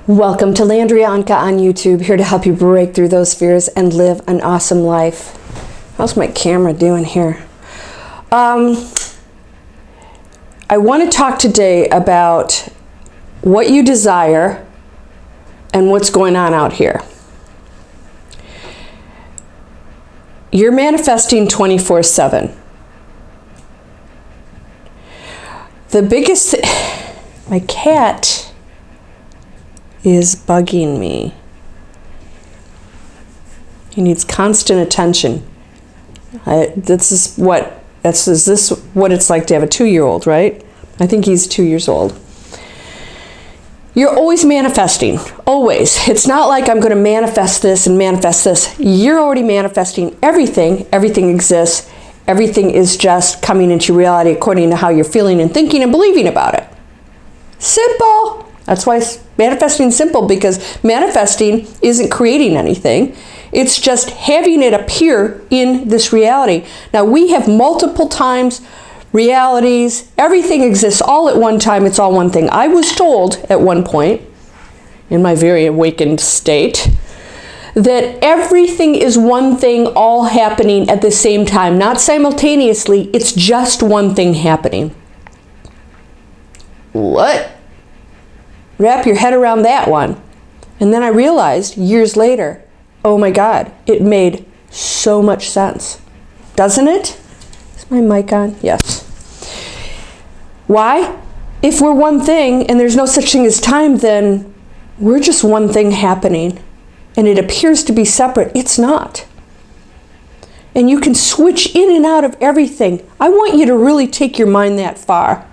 Welcome to Landria Onkka on YouTube, here to help you break through those fears and live an awesome life. How's my camera doing here? I want to talk today about what you desire and what's going on out here. You're manifesting 24/7. The biggest my cat is bugging me. He needs constant attention. This is what it's like to have a 2-year-old, right? I think he's 2 years old. You're always manifesting, always. It's not like I'm going to manifest this and manifest this. You're already manifesting everything. Everything exists. Everything is just coming into reality according to how you're feeling and thinking and believing about it. Simple. That's why manifesting is simple, because manifesting isn't creating anything. It's just having it appear in this reality. Now, we have multiple times realities. Everything exists all at one time. It's all one thing. I was told at one point, in my very awakened state, that everything is one thing all happening at the same time, not simultaneously. It's just one thing happening. What? Wrap your head around that one. And then I realized years later, oh my God, it made so much sense. Doesn't it? Is my mic on? Yes. Why? If we're one thing and there's no such thing as time, then we're just one thing happening. And it appears to be separate. It's not. And you can switch in and out of everything. I want you to really take your mind that far.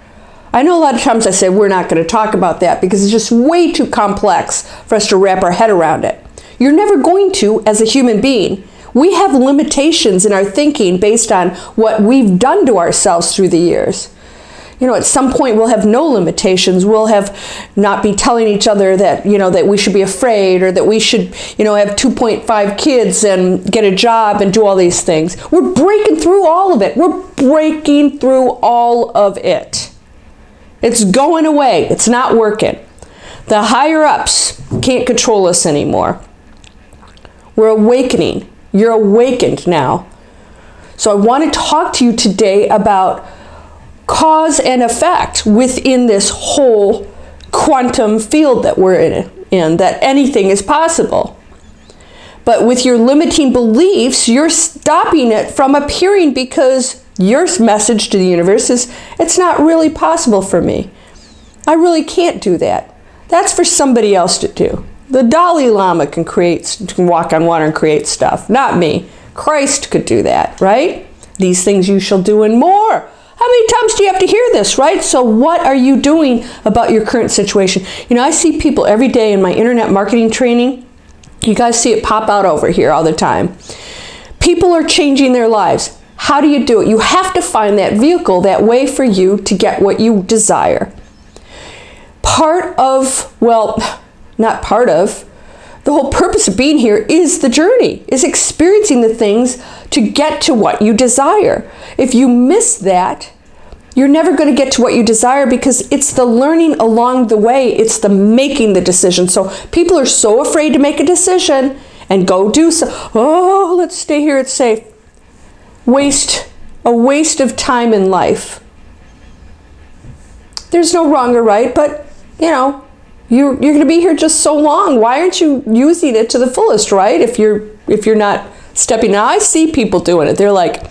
I know a lot of times I say we're not going to talk about that because it's just way too complex for us to wrap our head around it. You're never going to as a human being. We have limitations in our thinking based on what we've done to ourselves through the years. You know, at some point we'll have no limitations. We'll have not be telling each other that, that we should be afraid, or that we should, have 2.5 kids and get a job and do all these things. We're breaking through all of it. We're breaking through all of it. It's going away. It's not working. The higher ups can't control us anymore. We're awakening. You're awakened now. So I want to talk to you today about cause and effect within this whole quantum field that we're in, that anything is possible. But with your limiting beliefs, you're stopping it from appearing because your message to the universe is, it's not really possible for me. I really can't do that. That's for somebody else to do. The Dalai Lama can walk on water and create stuff, not me. Christ could do that, right? These things you shall do and more. How many times do you have to hear this, right? So what are you doing about your current situation? I see people every day in my internet marketing training. You guys see it pop out over here all the time. People are changing their lives. How do you do it? You have to find that vehicle, that way for you to get what you desire. The whole purpose of being here is the journey, is experiencing the things to get to what you desire. If you miss that, you're never going to get to what you desire, because it's the learning along the way. It's the making the decision. So people are so afraid to make a decision and go do so. Oh, let's stay here. It's safe. A waste of time in life. There's no wrong or right, but you're going to be here just so long. Why aren't you using it to the fullest, right? If you're not stepping. Now I see people doing it. They're like,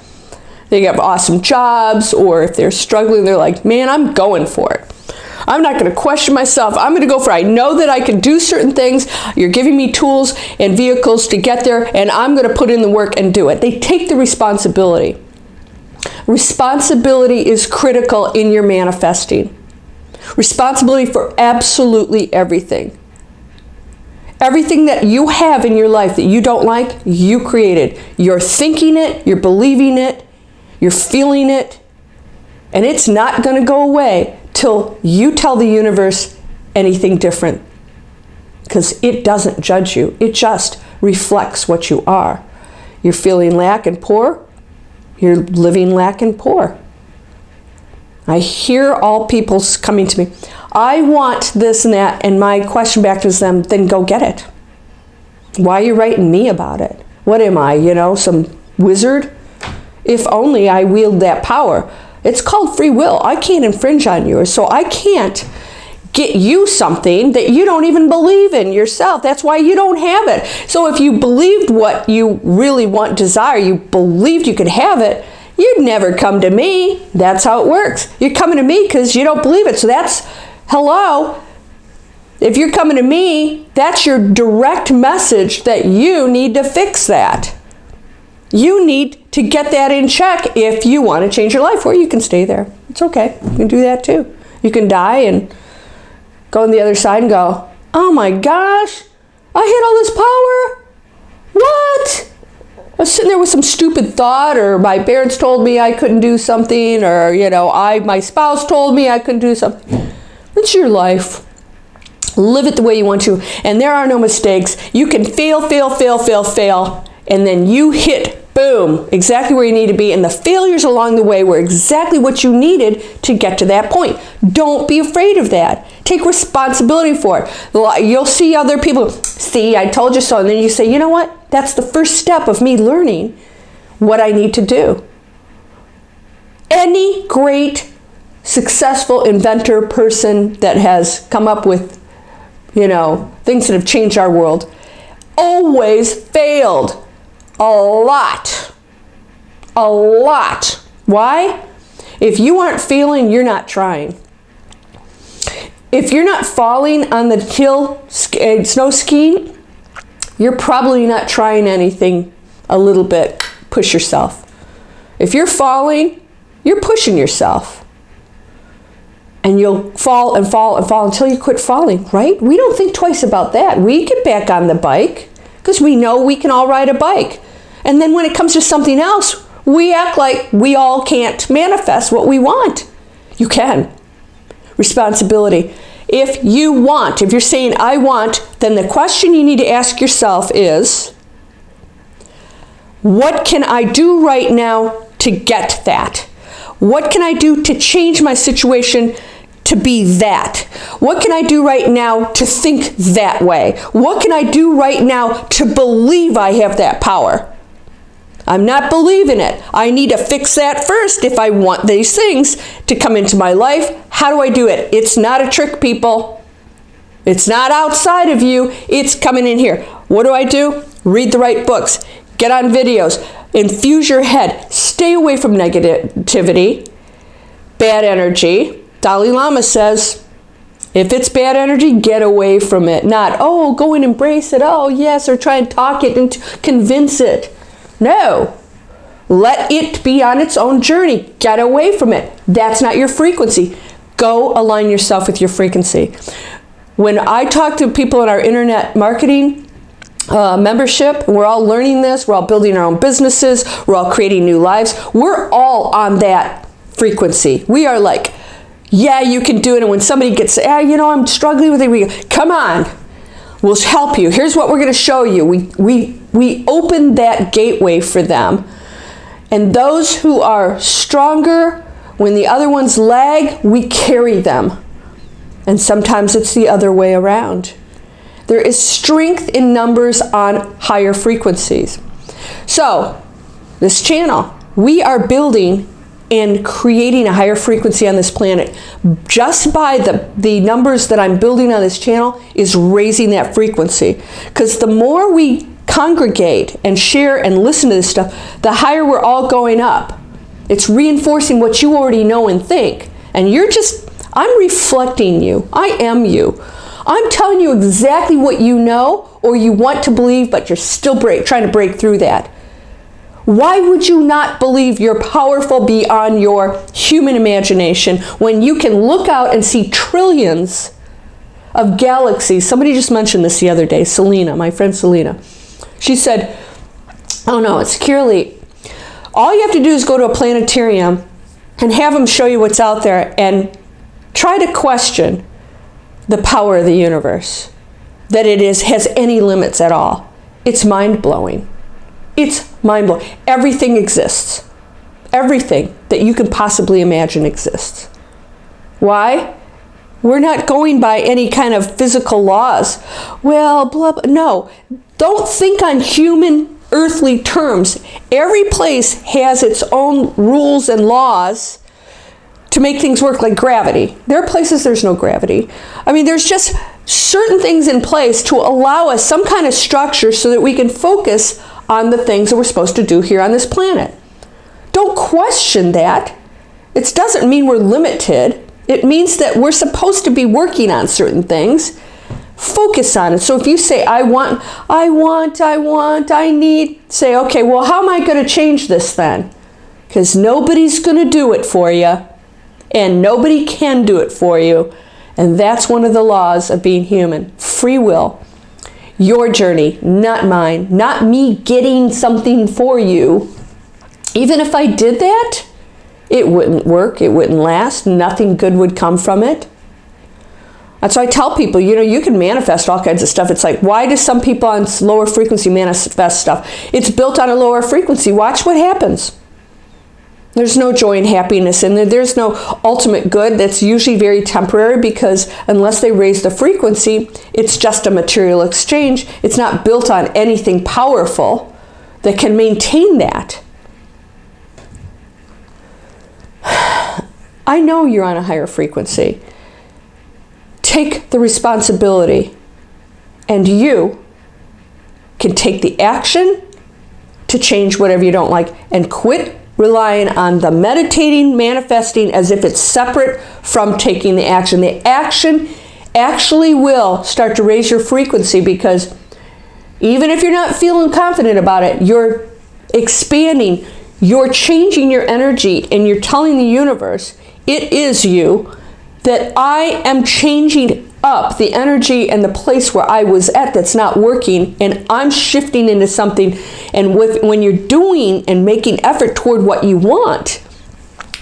they have awesome jobs, or if they're struggling, they're like, man, I'm going for it. I'm not going to question myself. I'm going to go for it. I know that I can do certain things. You're giving me tools and vehicles to get there, and I'm going to put in the work and do it. They take the responsibility. Responsibility is critical in your manifesting. Responsibility for absolutely everything. Everything that you have in your life that you don't like, you created. You're thinking it, you're believing it, you're feeling it, and it's not going to go away till you tell the universe anything different, because it doesn't judge you. It just reflects what you are. You're feeling lack and poor. You're living lack and poor. I hear all people coming to me, I want this and that, and my question back to them, then go get it. Why are you writing me about it? What am I, some wizard? If only I wield that power. It's called free will. I can't infringe on yours, so I can't get you something that you don't even believe in yourself. That's why you don't have it. So if you believed what you really want, desire, you believed you could have it, you'd never come to me. That's how it works. You're coming to me because you don't believe it. So that's, hello. If you're coming to me, that's your direct message that you need to fix that. You need to get that in check if you want to change your life, or you can stay there. It's okay. You can do that too. You can die and go on the other side and go, oh my gosh, I had all this power. What? I was sitting there with some stupid thought, or my parents told me I couldn't do something, or my spouse told me I couldn't do something. It's your life. Live it the way you want to, and there are no mistakes. You can fail, and then you hit, boom, exactly where you need to be, and the failures along the way were exactly what you needed to get to that point. Don't be afraid of that. Take responsibility for it. You'll see other people, see, I told you so, and then you say, you know what? That's the first step of me learning what I need to do. Any great, successful inventor, person that has come up with, things that have changed our world, always failed. A lot. Why? If you aren't failing, you're not trying. If you're not falling on the hill snow skiing, you're probably not trying anything a little bit. Push yourself. If you're falling, you're pushing yourself. And you'll fall and fall and fall until you quit falling, right? We don't think twice about that. We get back on the bike because we know we can all ride a bike. And then when it comes to something else, we act like we all can't manifest what we want. You can. Responsibility. If you're saying I want, then the question you need to ask yourself is, what can I do right now to get that? What can I do to change my situation to be that? What can I do right now to think that way? What can I do right now to believe I have that power? I'm not believing it. I need to fix that first if I want these things to come into my life. How do I do it? It's not a trick, people. It's not outside of you. It's coming in here. What do? Read the right books. Get on videos. Infuse your head. Stay away from negativity, bad energy. Dalai Lama says, if it's bad energy, get away from it. Not, go and embrace it. Oh, yes, or try and talk it and convince it. No. Let it be on its own journey. Get away from it. That's not your frequency. Go align yourself with your frequency. When I talk to people in our internet marketing membership, we're all learning this, we're all building our own businesses, we're all creating new lives, we're all on that frequency. We are like, yeah, you can do it. And when somebody gets, I'm struggling with it, we go, come on, we'll help you. Here's what we're going to show you. We open that gateway for them. And those who are stronger, when the other ones lag, we carry them. And sometimes it's the other way around. There is strength in numbers on higher frequencies. So, this channel, we are building and creating a higher frequency on this planet. Just by the numbers that I'm building on this channel is raising that frequency. Because the more we congregate and share and listen to this stuff, the higher we're all going up. It's reinforcing what you already know and think. And I'm reflecting you. I am you. I'm telling you exactly what you know or you want to believe, but you're still trying to break through that. Why would you not believe you're powerful beyond your human imagination when you can look out and see trillions of galaxies? Somebody just mentioned this the other day, Selena, my friend Selena. She said, oh no, it's Curly. All you have to do is go to a planetarium and have them show you what's out there and try to question the power of the universe, that has any limits at all. It's mind-blowing. It's mind-blowing. Everything exists. Everything that you can possibly imagine exists. Why? We're not going by any kind of physical laws. Well, blah, blah. No. Don't think on human, earthly terms. Every place has its own rules and laws to make things work, like gravity. There are places there's no gravity. I mean, there's just certain things in place to allow us some kind of structure so that we can focus on the things that we're supposed to do here on this planet. Don't question that. It doesn't mean we're limited. It means that we're supposed to be working on certain things. Focus on it. So if you say, I need, say, okay, well, how am I going to change this then? Because nobody's going to do it for you, and nobody can do it for you. And that's one of the laws of being human. Free will. Your journey, not mine. Not me getting something for you. Even if I did that, it wouldn't work, it wouldn't last, nothing good would come from it. That's why I tell people, you can manifest all kinds of stuff. It's like, why do some people on lower frequency manifest stuff? It's built on a lower frequency. Watch what happens. There's no joy and happiness in there. There's no ultimate good. That's usually very temporary, because unless they raise the frequency, it's just a material exchange. It's not built on anything powerful that can maintain that. I know you're on a higher frequency. Take the responsibility, and you can take the action to change whatever you don't like, and quit relying on the meditating, manifesting as if it's separate from taking the action. The action actually will start to raise your frequency, because even if you're not feeling confident about it, you're expanding, you're changing your energy, and you're telling the universe, it is you, that I am changing up the energy and the place where I was at that's not working, and I'm shifting into something. And when you're doing and making effort toward what you want,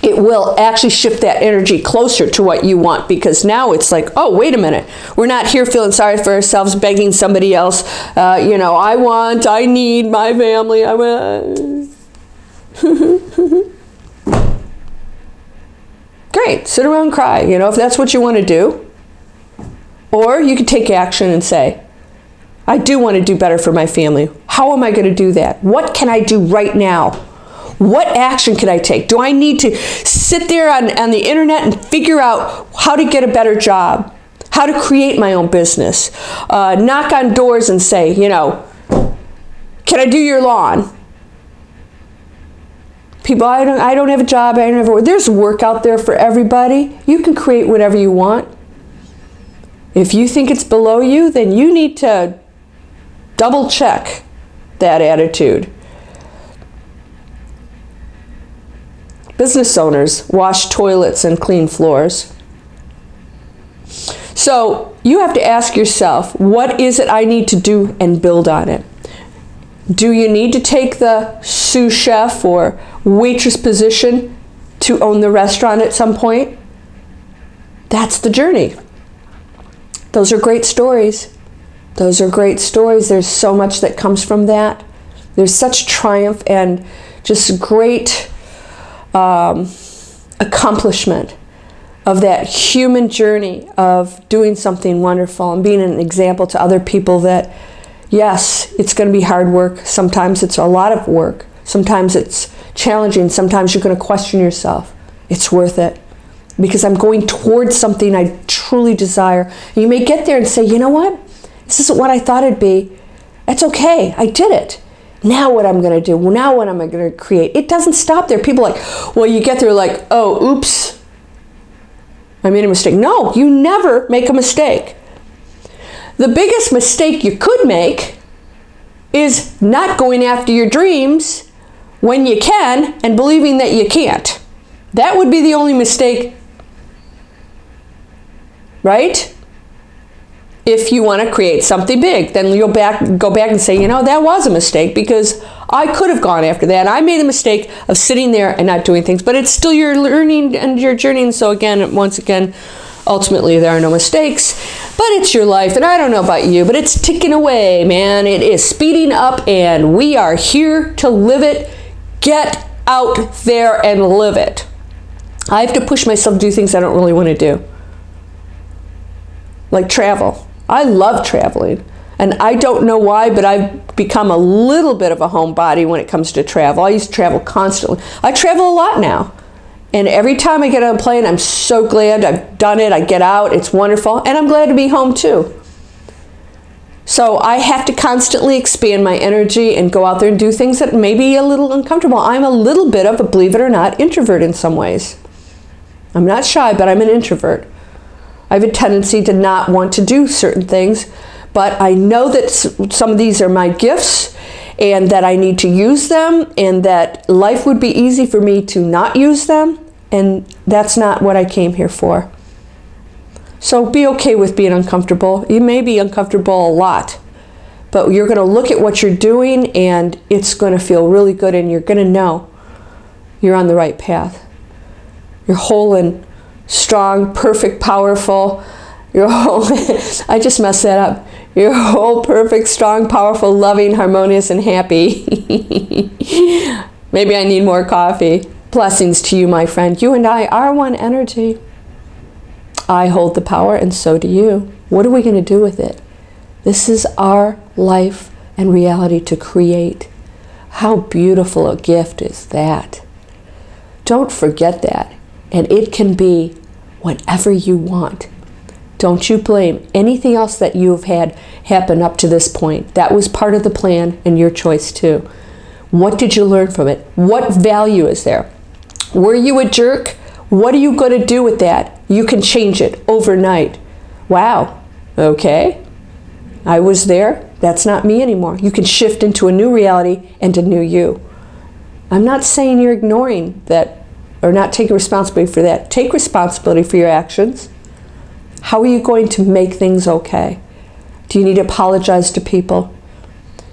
it will actually shift that energy closer to what you want, because now it's like, oh, wait a minute. We're not here feeling sorry for ourselves, begging somebody else, I need my family, I want. Great, sit around and cry, if that's what you want to do. Or you could take action and say, I do want to do better for my family. How am I going to do that? What can I do right now? What action can I take? Do I need to sit there on the internet and figure out how to get a better job? How to create my own business? Knock on doors and say, can I do your lawn? People, I don't have a job, I don't have work. There's work out there for everybody. You can create whatever you want. If you think it's below you, then you need to double check that attitude. Business owners wash toilets and clean floors. So you have to ask yourself, what is it I need to do, and build on it? Do you need to take the sous chef or waitress position to own the restaurant at some point? That's the journey. Those are great stories. Those are great stories. There's so much that comes from that. There's such triumph and just great accomplishment of that human journey of doing something wonderful and being an example to other people that, yes, it's going to be hard work. Sometimes it's a lot of work. Sometimes it's challenging. Sometimes you're going to question yourself. It's worth it, because I'm going towards something I truly desire. And you may get there and say, you know what? This isn't what I thought it'd be. That's okay. I did it. Now what I'm going to do? Now what am I going to create? It doesn't stop there. People are like, well, you get there like, oh, oops, I made a mistake. No, you never make a mistake. The biggest mistake you could make is not going after your dreams when you can and believing that you can't. That would be the only mistake, right? If you want to create something big, then you'll go back and say, that was a mistake, because I could have gone after that. I made a mistake of sitting there and not doing things, but it's still your learning and your journey. And so once again, ultimately there are no mistakes, but it's your life. And I don't know about you, but it's ticking away, man. It is speeding up, and we are here to live it. Get out there and live it. I have to push myself to do things I don't really want to do. Like travel. I love traveling. And I don't know why, but I've become a little bit of a homebody when it comes to travel. I used to travel constantly. I travel a lot now. And every time I get on a plane, I'm so glad I've done it. I get out. It's wonderful. And I'm glad to be home too. So I have to constantly expand my energy and go out there and do things that may be a little uncomfortable. I'm a little bit of a, believe it or not, introvert in some ways. I'm not shy, but I'm an introvert. I have a tendency to not want to do certain things, but I know that some of these are my gifts and that I need to use them, and that life would be easy for me to not use them, and that's not what I came here for. So be okay with being uncomfortable. You may be uncomfortable a lot, but you're going to look at what you're doing and it's going to feel really good, and you're going to know you're on the right path. You're whole and strong, perfect, powerful. You're whole. I just messed that up. You're whole, perfect, strong, powerful, loving, harmonious, and happy. Maybe I need more coffee. Blessings to you, my friend. You and I are one energy. I hold the power, and so do you. What are we going to do with it? This is our life and reality to create. How beautiful a gift is that? Don't forget that. And it can be whatever you want. Don't you blame anything else that you've had happen up to this point. That was part of the plan and your choice too. What did you learn from it? What value is there? Were you a jerk? What are you going to do with that? You can change it overnight. Wow, okay. I was there. That's not me anymore. You can shift into a new reality and a new you. I'm not saying you're ignoring that or not taking responsibility for that. Take responsibility for your actions. How are you going to make things okay? Do you need to apologize to people?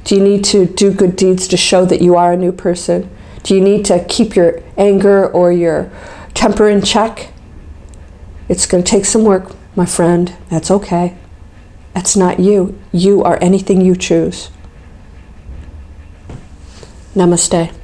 Do you need to do good deeds to show that you are a new person? Do you need to keep your anger or your temper in check? It's going to take some work, my friend. That's okay. That's not you. You are anything you choose. Namaste.